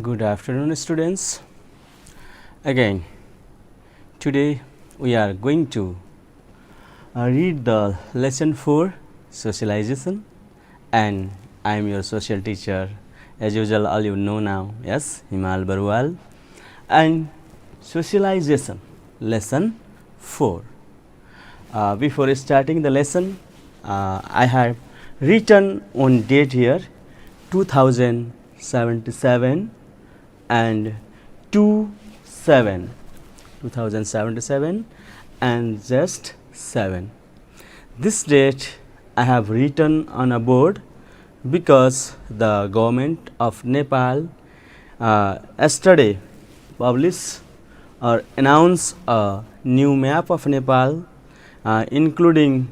Good afternoon, students. Again, today we are going to read the lesson 4 socialization, and I am your social teacher. As usual, all you know now, yes, Himal Barwal. And socialization, lesson 4. Before starting the lesson, I have written on date here 2077 and 2077 and just 7. This date I have written on a board because the government of Nepal yesterday published or announced a new map of Nepal including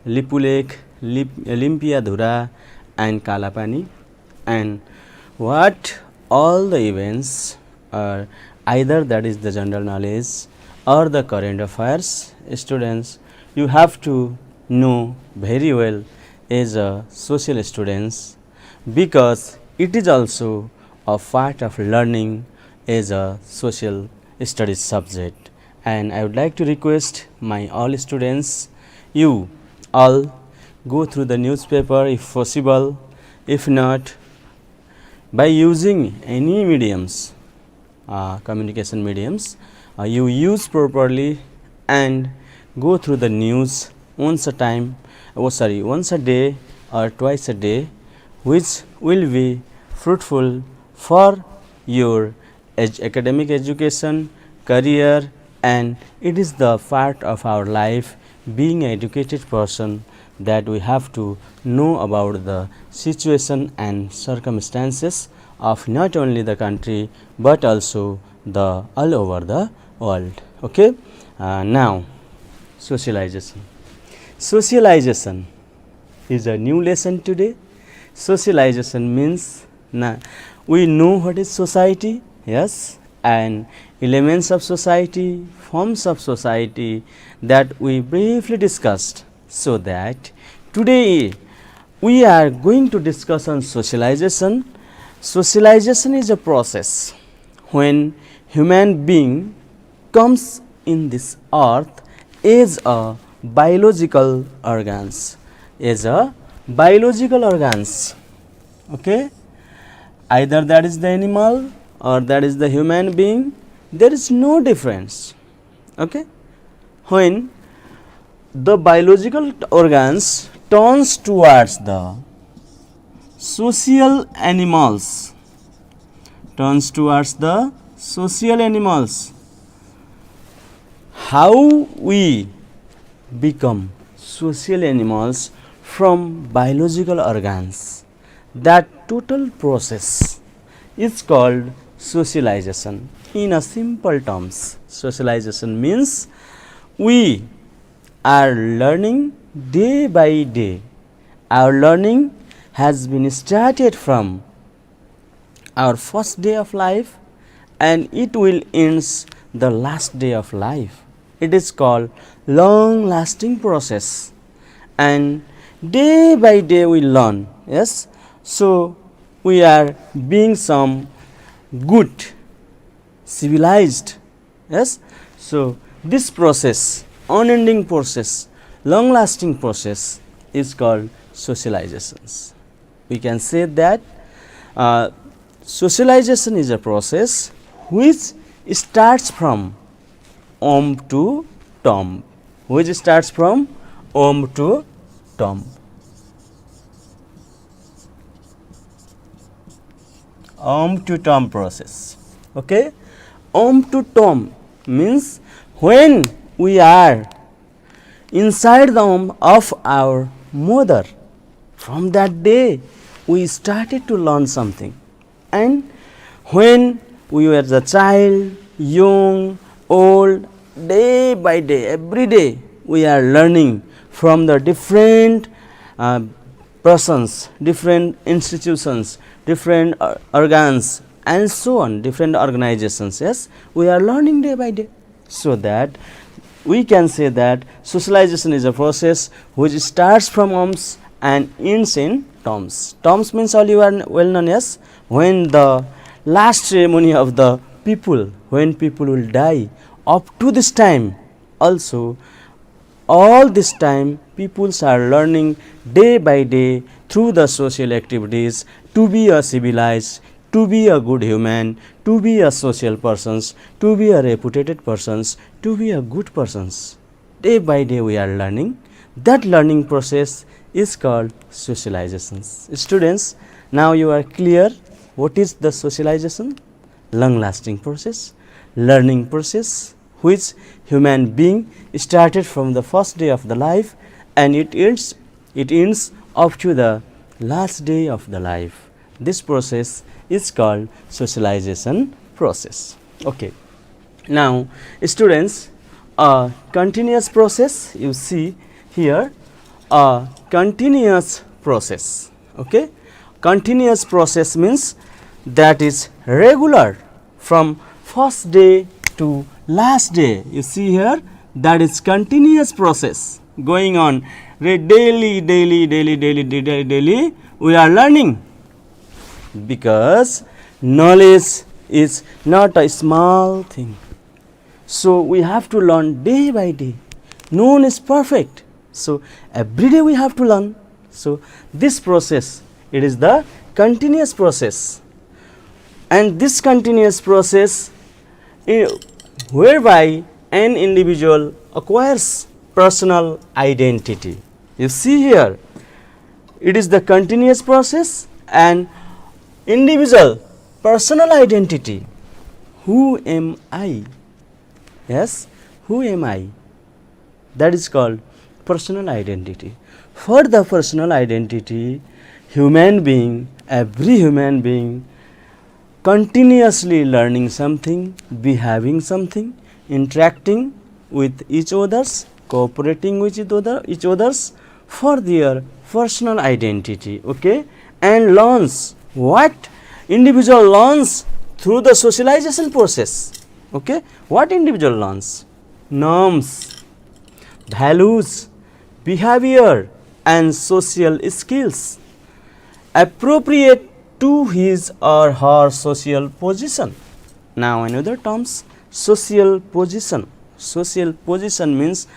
Lipulekh, Limpiadhura and Kalapani, and what all the events are either that is the general knowledge or the current affairs. Students, you have to know very well as a social students, because it is also a part of learning as a social studies subject. And I would like to request my all students, you all go through the newspaper if possible. If not, by using any mediums, communication mediums, you use properly and go through the news once a day or twice a day, which will be fruitful for your academic education, career, and it is the part of our life. Being an educated person, that we have to know about the situation and circumstances of not only the country but also the all over the world. Okay, now socialization. Socialization is a new lesson today. Socialization means we know what is society, yes, and elements of society, forms of society that we briefly discussed. So that today we are going to discuss on socialization. Socialization is a process when human being comes in this earth as a biological organs, okay, either that is the animal or that is the human being, there is no difference. Okay, when the biological organs turns towards the social animals, how we become social animals from biological organs, that total process is called socialization. In a simple terms, socialization means we are learning day by day. Our learning has been started from our first day of life and it will end the last day of life. It is called long lasting process, and day by day we learn, yes. So we are being some good civilized, yes. So this process, unending process, long lasting process is called socializations. We can say that socialization is a process which starts from to tomb, to tomb. To tomb process. Okay, to tomb means when we are inside the womb of our mother, from that day we started to learn something, and when we were the child, young, old, day by day, every day we are learning from the different persons, different institutions, different organs and so on, different organizations, yes, we are learning day by day. So that we can say that socialization is a process which starts from wombs and ends in tombs. Tombs means all you are well known, yes, when the last ceremony of the people, when people will die. Up to this time also, all this time peoples are learning day by day through the social activities to be a civilized, to be a good human, to be a social persons, to be a reputed persons, to be a good persons. Day by day we are learning. That learning process is called socializations. Students, now you are clear what is the socialization? Long lasting process, learning process, which human being started from the first day of the life and it ends up to the last day of the life. This process is called socialization process. Okay. Now students, a continuous process, you see here, a continuous process. Okay. Continuous process means that is regular from first day to last day. You see here, that is continuous process going on daily we are learning, because knowledge is not a small thing. So we have to learn day by day. No one is perfect, so every day we have to learn. So this process, it is the continuous process, and this continuous process whereby an individual acquires personal identity. You see here, it is the continuous process and individual personal identity. Who am I? Yes, who am I? That is called personal identity. For the personal identity, human being, every human being continuously learning something, behaving something, interacting with each others, cooperating with each others for their personal identity. Okay, and learns what individual learns through the socialization process. Okay, what individual learns? Norms, values, behavior and social skills appropriate to his or her social position. Now another terms, social position. Social position means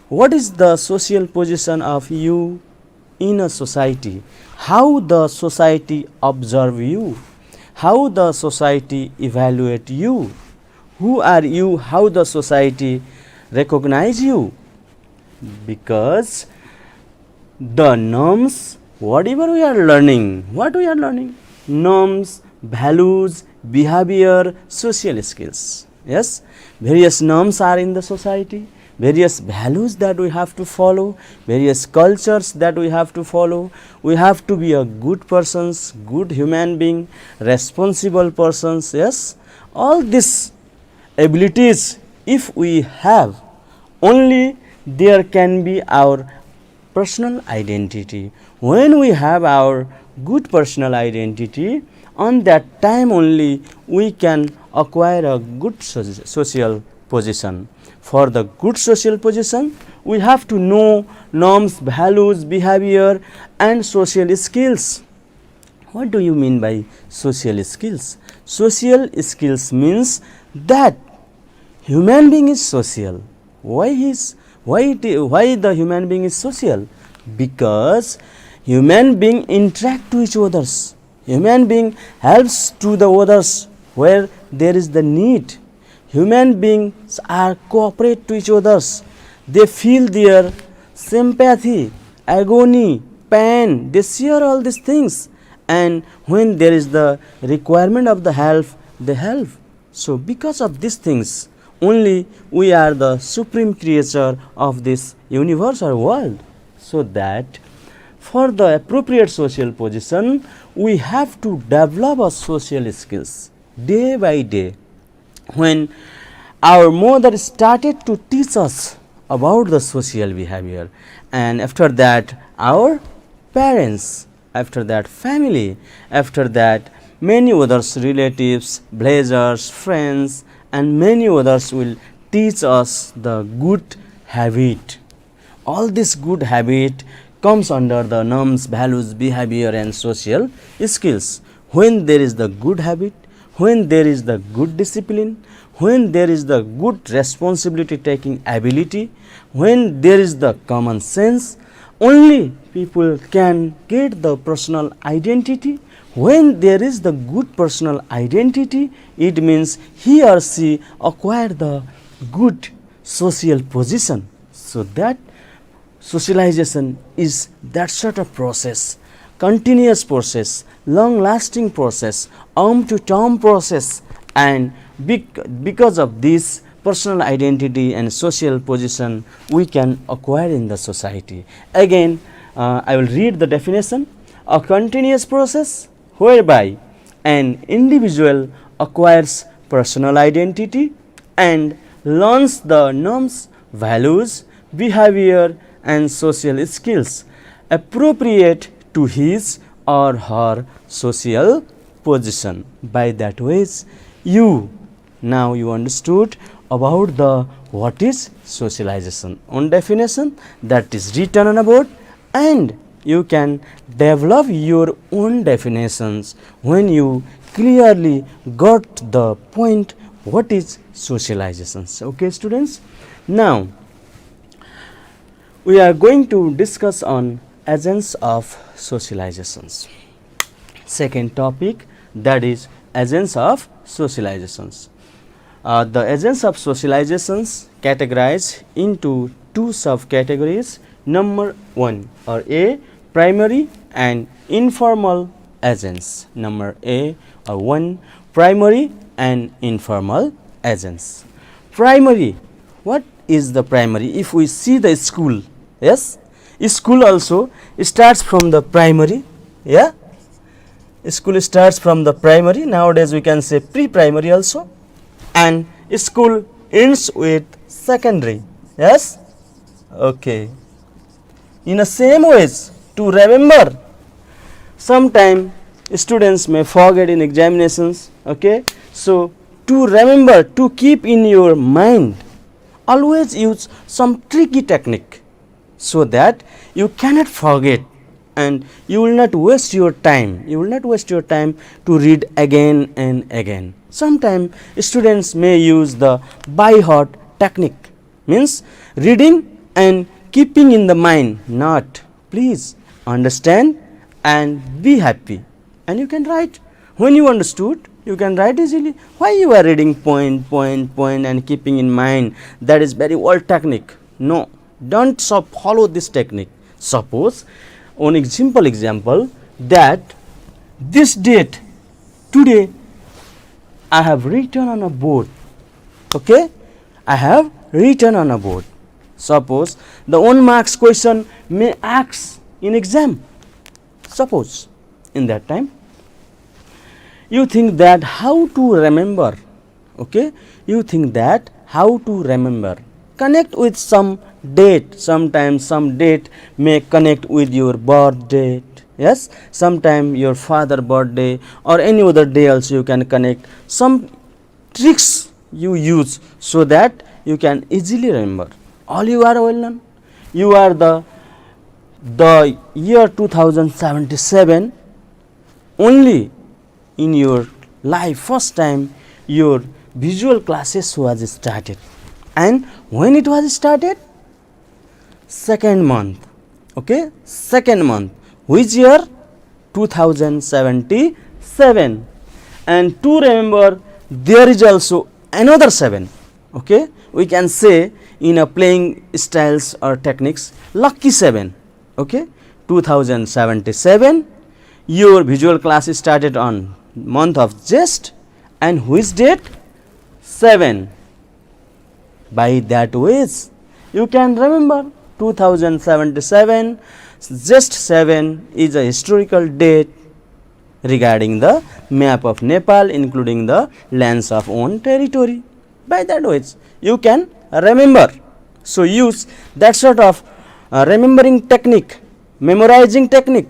what is the social position of you in a society, how the society observe you, how the society evaluate you, who are you, how the society recognize you. Because the norms, whatever we are learning, what we are learning? Norms, values, behavior, social skills. Yes, various norms are in the society, various values that we have to follow, various cultures that we have to follow. We have to be a good persons, good human being, responsible persons. Yes, all these abilities if we have, only there can be our personal identity. When we have our good personal identity, on that time only we can acquire a good social position. For the good social position, we have to know norms, values, behavior and social skills. What do you mean by social skills? Social skills means that human being is social. Why the human being is social? Because human being interact to each others. Human being helps to the others where there is the need. Human beings are cooperate to each others. They feel their sympathy, agony, pain. They share all these things, and when there is the requirement of the help, they help. So because of these things, only we are the supreme creature of this universe or world. So that for the appropriate social position, we have to develop our social skills day by day. When our mother started to teach us about the social behavior, and after that our parents, after that family, after that many others, relatives, blazers, friends and many others will teach us the good habit. All this good habit comes under the norms, values, behavior and social skills. When there is the good habit, when there is the good discipline, when there is the good responsibility taking ability, when there is the common sense, only people can get the personal identity. When there is the good personal identity, it means he or she acquire the good social position. So that socialization is that sort of process, continuous process, long lasting process, to term process, and because of this personal identity and social position we can acquire in the society. Again, I will read the definition. A continuous process whereby an individual acquires personal identity and learns the norms, values, behavior and social skills appropriate to his or her social position. By that ways, you understood about the what is socialization. On definition that is written on a board, and you can develop your own definitions when you clearly got the point what is socialization. Okay, students, now we are going to discuss on agents of socializations. Second topic, that is agents of socializations. The agents of socializations categorized into two subcategories. Number one, or A, primary and informal agents. Number A, or one, primary and informal agents. Primary, what is the primary? If we see the school, yes, school also starts from the primary. Yeah, school starts from the primary. Nowadays we can say pre-primary also, and school ends with secondary. Yes, okay. In the same ways, to remember, sometime students may forget in examinations. Okay, so to remember, to keep in your mind, always use some tricky technique so that you cannot forget and you will not waste your time. You will not waste your time to read again and again. Sometimes students may use the by heart technique, means reading and keeping in the mind, not. Please understand and be happy, and you can write. When you understood, you can write easily. Why you are reading point and keeping in mind? That is very old technique. No, don't follow this technique. Suppose on simple example that this date today I have written on a board. Okay, I have written on a board. Suppose the 1 marks question may ask in exam. Suppose in that time you think that how to remember. Okay, you think that how to remember. Connect with some date. Sometimes some date may connect with your birth date. Yes, sometime your father birthday or any other day also you can connect. Some tricks you use so that you can easily remember. All you are well known. You are the year 2077 only in your life. First time your visual classes was started, and when it was started, second month. Okay, second month, which year? 2077. And to remember, there is also another 7. Okay, we can say in a playing styles or techniques, lucky 7. Okay, 2077, your visual class started on month of Jet, and which date? 7. By that ways you can remember 2077. Just 7 is a historical date regarding the map of Nepal, including the lands of own territory. By that ways you can remember. So use that sort of remembering technique, memorizing technique,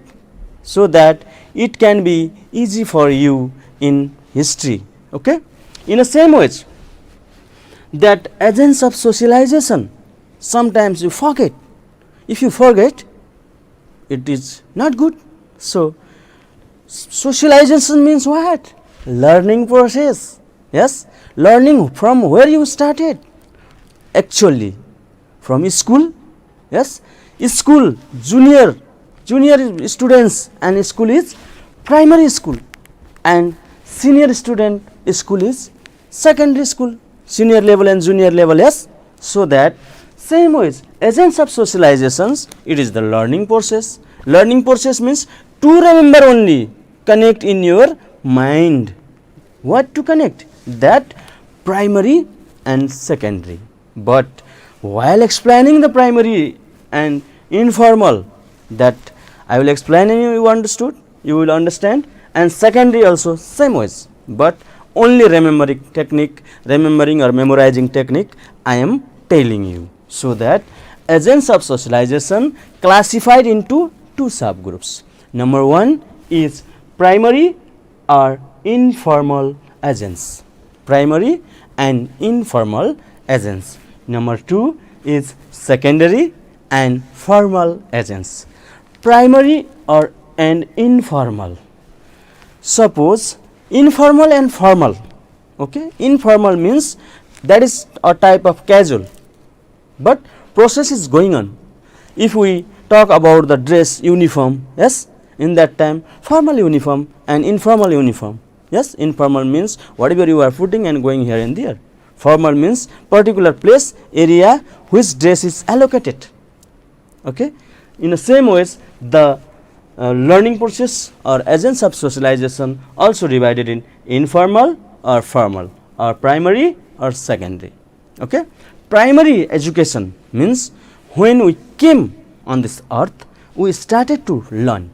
so that it can be easy for you in history. Okay, in the same ways that agents of socialization, sometimes you forget. If you forget, it is not good. So socialization means what? learning process. Yes, learning from where you started. Actually, from school. Yes, school, junior students, and school is primary school, and senior student school is secondary school, senior level and junior level. Yes, so that same ways agents of socializations, it is the learning process. Learning process means to remember only, connect in your mind. What to connect? That primary and secondary. But while explaining the primary and informal, that I will explain and you understood, you will understand, and secondary also same ways, but only remembering technique, remembering or memorizing technique I am telling you. So that agents of socialization classified into two subgroups. Number one is primary or informal agents, primary and informal agents. Number two is secondary and formal agents. Primary or and informal. Suppose informal and formal. Okay, informal means that is a type of casual, but process is going on. If we talk about the dress uniform, yes, in that time formal uniform and informal uniform. Yes, informal means whatever you are putting and going here and there. Formal means particular place, area which dress is allocated. Okay, in the same ways the learning process or agents of socialization also divided in informal or formal, or primary or secondary. Okay, primary education means when we came on this earth, we started to learn.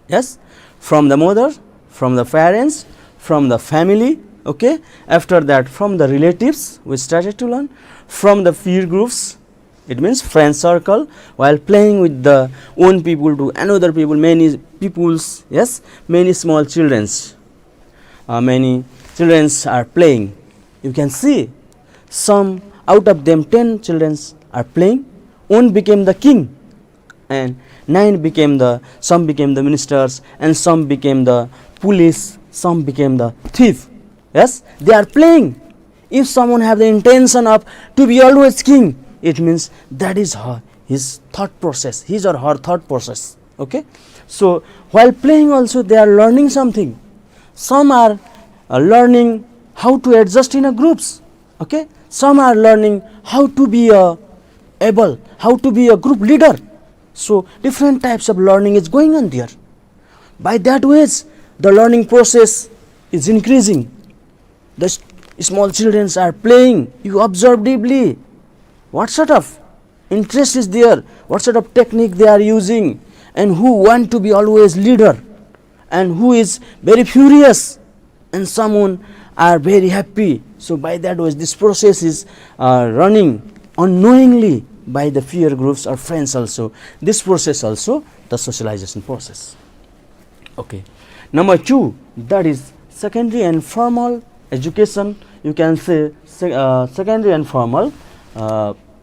Yes, from the mother, from the parents, from the family. Okay, after that from the relatives we started to learn, from the peer groups, it means friend circle, while playing with the own people to another people, many peoples. Yes, many small childrens, many childrens are playing. You can see some out of them 10 childrens are playing, one became the king, and 9 became the, some became the ministers, and some became the police, some became the thief. Yes, they are playing. If someone have the intention of to be always king, it means that is his thought process, his or her thought process. Okay, so while playing also they are learning something. Some are learning how to adjust in a groups. Okay, some are learning how to be how to be a group leader. So different types of learning is going on there. By that ways the learning process is increasing. The small children are playing. You observe deeply what sort of interest is there, what sort of technique they are using, and who want to be always leader, and who is very furious, and someone are very happy. So by that way this process is running unknowingly by the peer groups or friends also. This process also the socialization process. Okay, number 2, that is secondary and formal education. You can say secondary and formal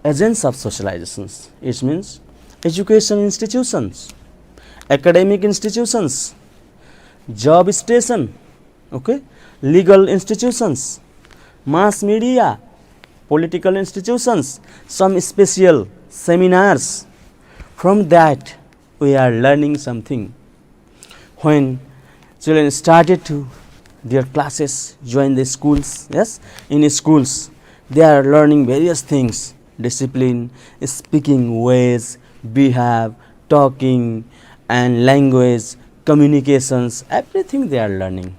agents of socializations. It means education institutions, academic institutions, job station, okay, legal institutions, mass media, political institutions, some special seminars. From that we are learning something. When children started to their classes, join the schools, yes, in schools they are learning various things: discipline, speaking ways, behave, talking, and language, communications, everything they are learning.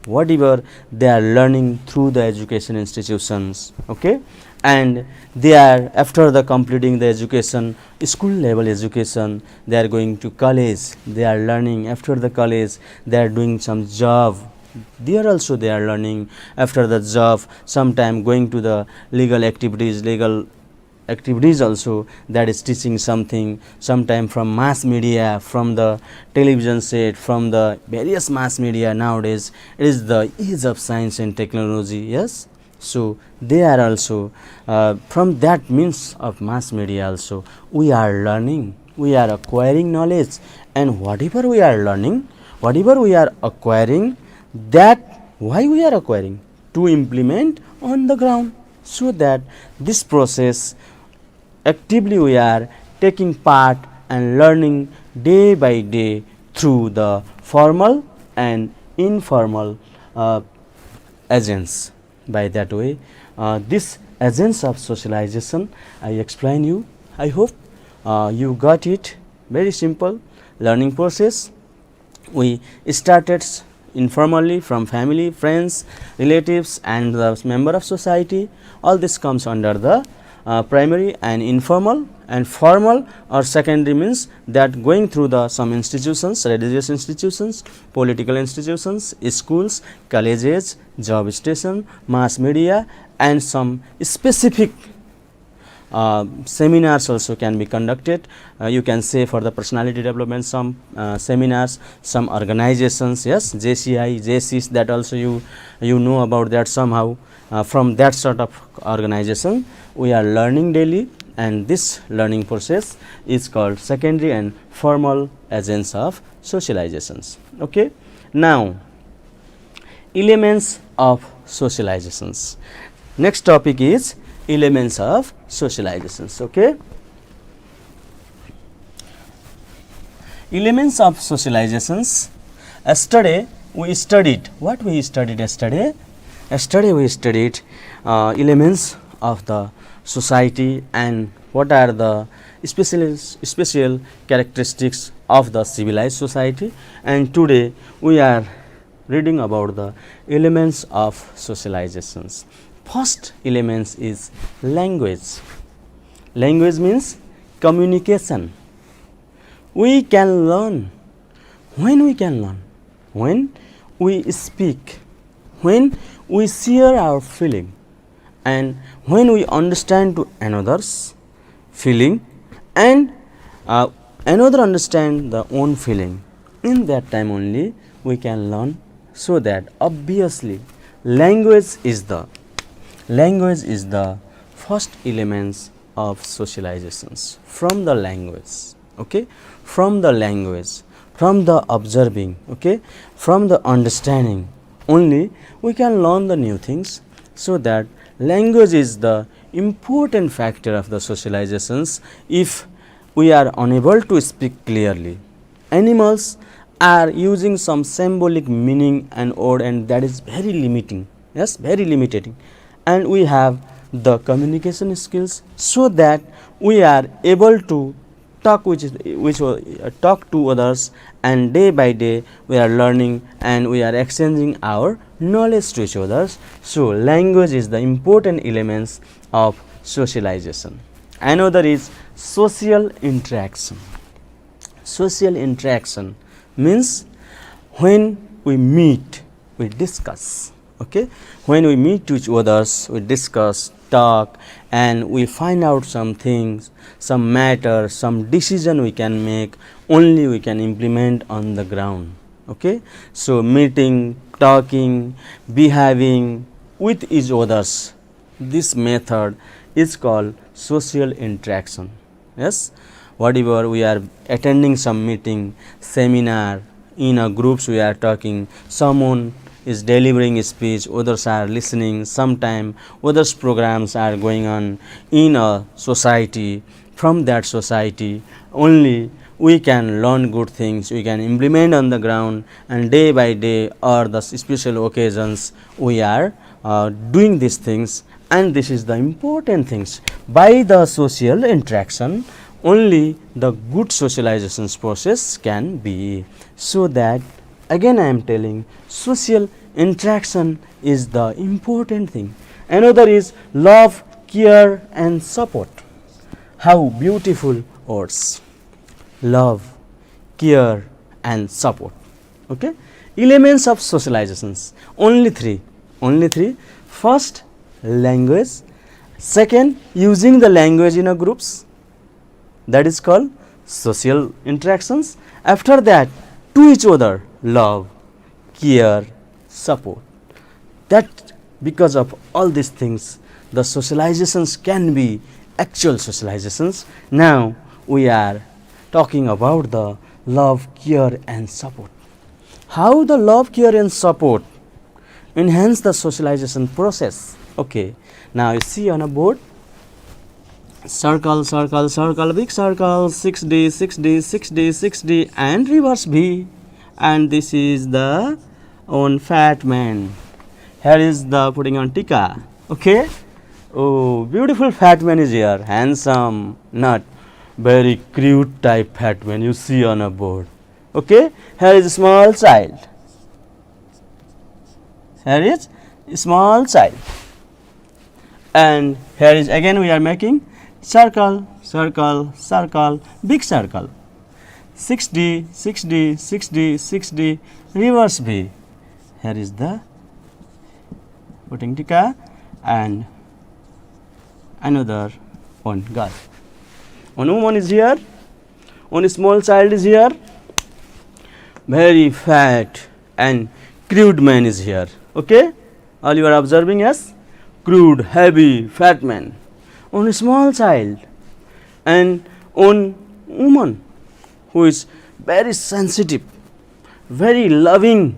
Whatever they are learning through the education institutions. Okay, and they are, after the completing the education, school level education, they are going to college, they are learning. After the college they are doing some job, there also they are learning. After the job, sometime going to the legal activities also, that is teaching something. Sometime from mass media, from the television set, from the various mass media. Nowadays it is the age of science and technology. Yes, so they are also from that means of mass media also we are learning, we are acquiring knowledge. And whatever we are learning, whatever we are acquiring, that why we are acquiring to implement on the ground, so that this process actively we are taking part and learning day by day through the formal and informal agents. By that way, this agents of socialization I explain you. I hope you got it. Very simple learning process. We started informally from family, friends, relatives and the member of society. All this comes under the primary and informal, and formal or secondary means that going through the some institutions, religious institutions, political institutions, schools, colleges, job station, mass media and some specific seminars also can be conducted. You can say for the personality development some seminars, some organizations, yes, JCI, JCs, that also you know about that somehow. From that sort of organization we are learning daily, and this learning process is called secondary and formal agents of socializations. Okay. Now, elements of socializations. Next topic is elements of socializations. Okay. Elements of socializations. Yesterday we studied what we studied yesterday. Yesterday we studied elements of the society and what are the special characteristics of the civilized society, and today we are reading about the elements of socializations. First elements is language. Language means communication. We can learn. When we can learn? When we speak, when we share our feeling, and when we understand to another's feeling and another understand the own feeling. In that time only we can learn. So that obviously language is the first elements of socializations. From the language, okay, from the language, from the observing, okay, from the understanding only we can learn the new things. So that language is the important factor of the socializations. If we are unable to speak clearly, animals are using some symbolic meaning and word, and that is very limiting, yes, very limiting, and we have the communication skills, so that we are able to talk talk to others, and day by day we are learning and we are exchanging our knowledge to each other. So language is the important elements of socialization. Another is social interaction. Social interaction means when we meet we discuss, okay, when we meet to each others we discuss, talk, and we find out some things, some matter, some decision we can make, only we can implement on the ground. Okay. So meeting, talking, behaving with each others, this method is called social interaction. Yes, whatever we are attending some meeting, seminar, in a groups we are talking, someone is delivering a speech, others are listening, sometime others programs are going on in a society. From that society only we can learn good things, we can implement on the ground, and day by day or the special occasions we are doing these things, and this is the important things. By the social interaction only the good socializations process can be. So that again I am telling, social interaction is the important thing. Another is love, care and support. How beautiful words, love, care and support. Okay. Elements of socializations, only three. First, language. Second, using the language in a groups, that is called social interactions. After that, to each other, love, care, support. That because of all these things the socializations can be actual socializations. Now we are talking about the love, care and support. how the love, care and support enhance the socialization process. Okay, now you see on a board, circle, circle, circle, big circle, 6D, 6D, 6D, 6D, and reverse V. And this is the on fat man. Here is the putting on tika. Okay. Oh, beautiful fat man is here. Handsome, not very crude type fat man you see on a board. Okay. Here is a small child. Here is a small child. And here is again we are making circle, circle, circle, big circle. 6D, 6D, 6D, 6D, reverse V. Here is the putting tika and another one girl. One woman is here, one small child is here, very fat and crude man is here. Okay, all you are observing as crude, heavy, fat man. One small child and one woman who is very sensitive, very loving,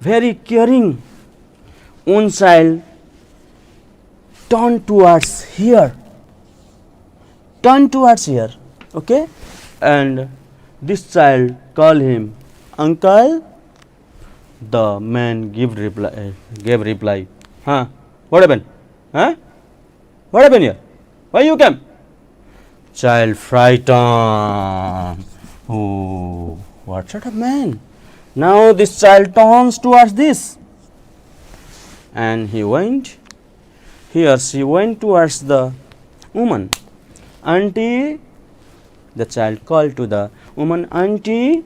very caring. One child turn towards here, okay, and this child call him uncle. The man gave reply, huh? What happened? Huh? What happened here? Why you came? Child frightened. Oh, what sort of man? Now this child turns towards this, and he went. She went towards the woman. Auntie, the child called to the woman, auntie,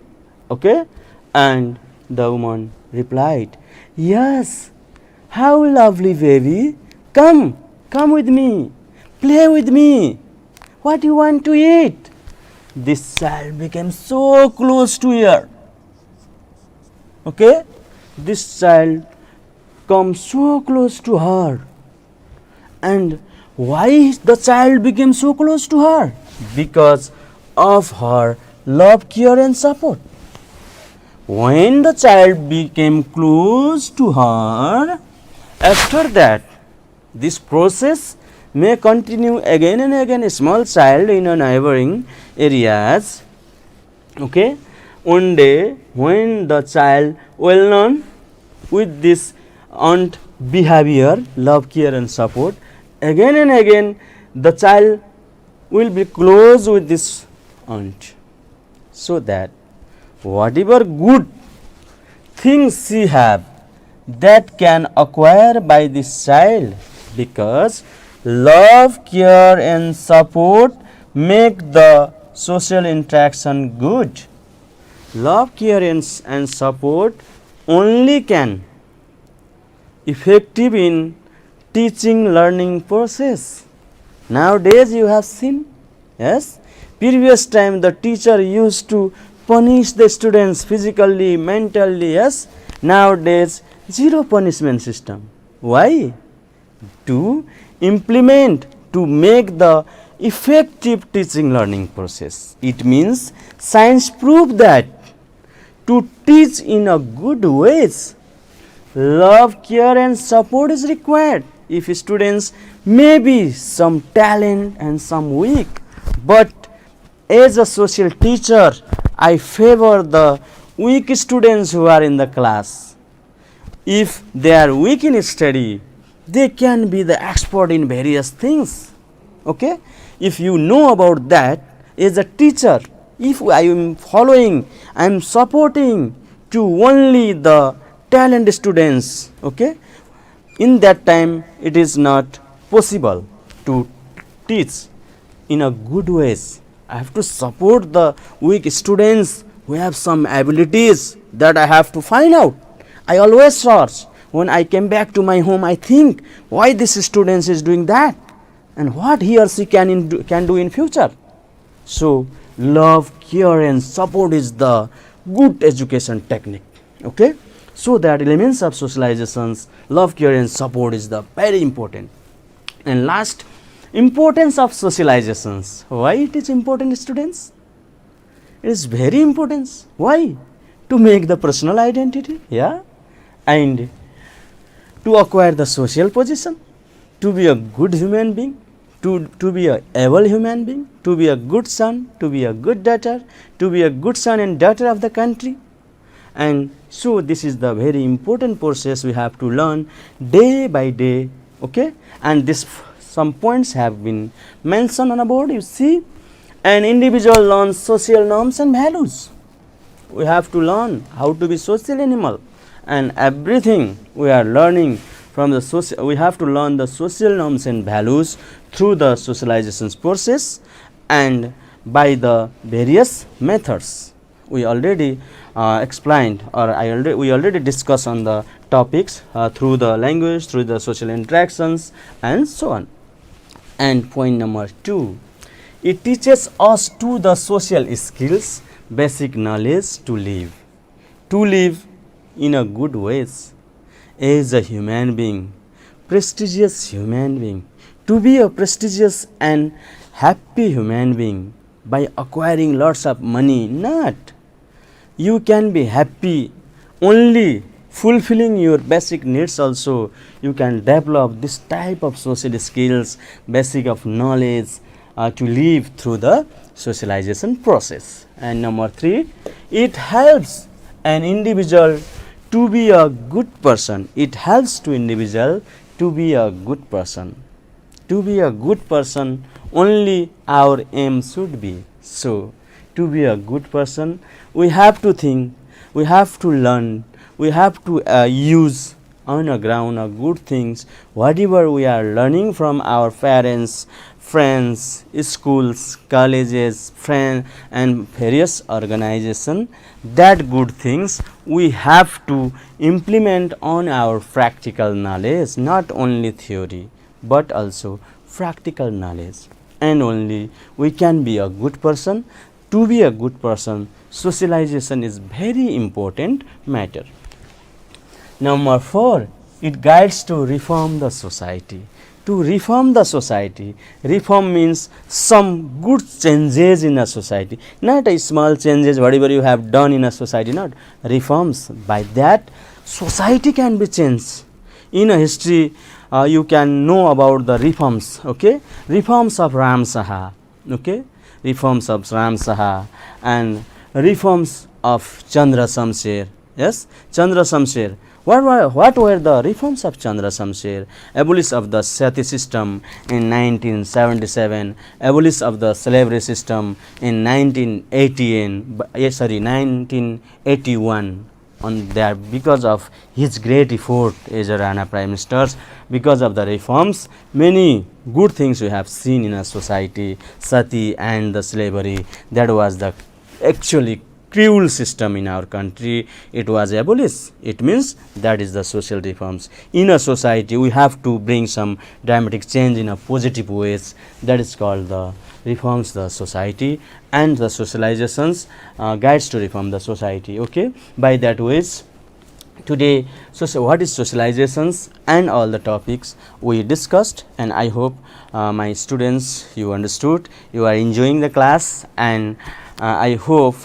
okay, and the woman replied, yes, how lovely baby, come with me, play with me, what you want to eat? This child became so close to her, okay, this child comes so close to her. And why the child became so close to her? Because of her love, care and support. When the child became close to her, after that, this process may continue again and again. A small child in a neighboring areas, okay, one day when the child well known with this aunt behavior, love, care and support, again and again the child will be close with this aunt, so that whatever good things she have, that can acquire by this child, because love, care and support make the social interaction good. Love, care and support only can effective in teaching learning process. Nowadays you have seen, yes, previous time the teacher used to punish the students physically, mentally, yes. Nowadays zero punishment system. Why? To implement, to make the effective teaching learning process. It means science proved that to teach in a good ways, love, care and support is required. If students may be some talent and some weak, but as a social teacher, I favor the weak students who are in the class. If they are weak in study, they can be the expert in various things. Okay? If you know about that, as a teacher, if I am following, I am supporting to only the talent students, okay, in that time it is not possible to teach in a good ways. I have to support the weak students who have some abilities that I have to find out. I always search. When I came back to my home, I think why this student is doing that and what he or she can do in future. So love, care and support is the good education technique. Okay, so that elements of socializations, love, care and support is the very important. And last, importance of socializations. Why it is important, students? It is very important. Why? to make the personal identity, yeah, and to acquire the social position, to be a good human being, to be a able human being, to be a good son, to be a good daughter, to be a good son and daughter of the country. And so this is the very important process we have to learn day by day, okay. And this some points have been mentioned on a board, you see. An individual learns social norms and values. We have to learn how to be social animal, and everything we are learning from the social, we have to learn the social norms and values through the socialization process and by the various methods. We already explained, or we already discussed on the topics through the language, through the social interactions, and so on. And point number 2, it teaches us to the social skills, basic knowledge to live in a good ways as a human being, prestigious human being, to be a prestigious and happy human being by acquiring lots of money. Not, you can be happy only fulfilling your basic needs. Also you can develop this type of social skills, basic of knowledge to live through the socialization process. And number 3, it helps an individual to be a good person. It helps to individual to be a good person. To be a good person only our aim should be. So to be a good person, we have to think, we have to learn, we have to use on the ground good things, whatever we are learning from our parents, friends, schools, colleges, friends, and various organizations. That good things we have to implement on our practical knowledge, not only theory but also practical knowledge, and only we can be a good person. To be a good person, socialization is very important matter. Number 4, it guides to reform the society. To reform the society, reform means some good changes in a society, not a small changes whatever you have done in a society, not reforms. By that society can be changed. In a history you can know about the reforms, okay, reforms of Ram Saha, okay, reforms of Ram Saha and reforms of Chandra Shamsher. Yes, Chandra Shamsher. What were the reforms of Chandra Shamsher? Abolish of the Sati system in 1977, abolish of the slavery system in 1981. On that, because of his great effort as a Rana Prime Minister, because of the reforms, many good things we have seen in a society. Sati and the slavery, that was the actually cruel system in our country, it was abolished. It means that is the social reforms. In a society we have to bring some dramatic change in a positive ways, that is called the reforms the society, and the socializations guides to reform the society, okay. By that ways today, what is socializations and all the topics we discussed, and I hope my students, you understood, you are enjoying the class, and I hope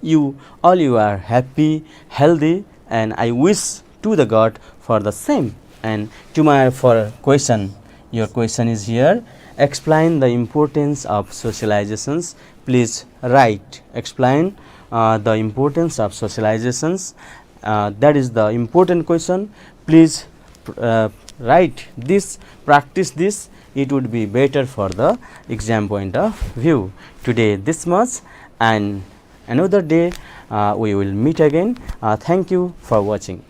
you are happy, healthy, and I wish to the God for the same. And to my for question, your question is here, explain the importance of socializations. Please write, explain the importance of socializations. That is the important question. Please write this, practice this, it would be better for the exam point of view. Today this much, and another day we will meet again. Thank you for watching.